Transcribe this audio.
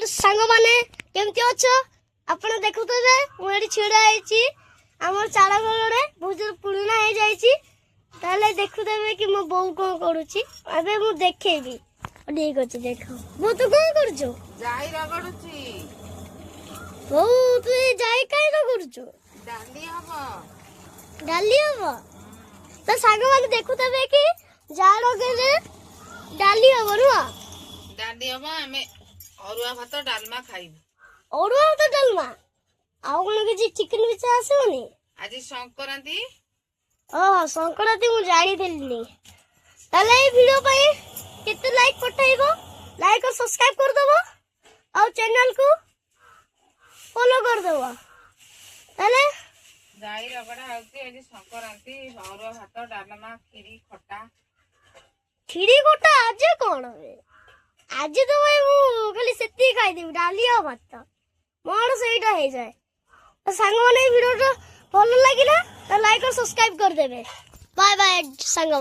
सांग माने केमती अछ आपण देखुतबे मु एठी छिड़ा आइची हमर चाड़ा घरे बहुत पुराना हो जाइची ताले देखुतबे कि मो बहू कोन करूची अबे मु देखेबी ठीक अछि देखो मो तो कोन करछो जाई रगडुची ओ तू जाई काई रगडुचो डाली हबो तो सांग माने देखुतबे कि जाड़ो गेले डाली हबो रुआ डाली हबो हमें अरुआ भात डालमा खाइबु अरुआ भात डालमा आउ कोन कि चिकन बिचा आसोनी आज संक्रांति संक्रांति मु जानी देलिनी ताले ए वीडियो पई केते लाइक पठाइबो लाइक और सब्सक्राइब कर दबो और चैनल को फॉलो कर दबो ताले जाई रगड़ा होती आज संक्रांति अरुआ भात डालमा खीरी कोटा आज कोन बे आज तो भाई मु खाली सेती खाई देबी डालिया भात मोर सेटा हे जाए तो सांग माने वीडियो तो भलो लागिला तो लाइक और सब्सक्राइब कर देबे बाय बाय सांग।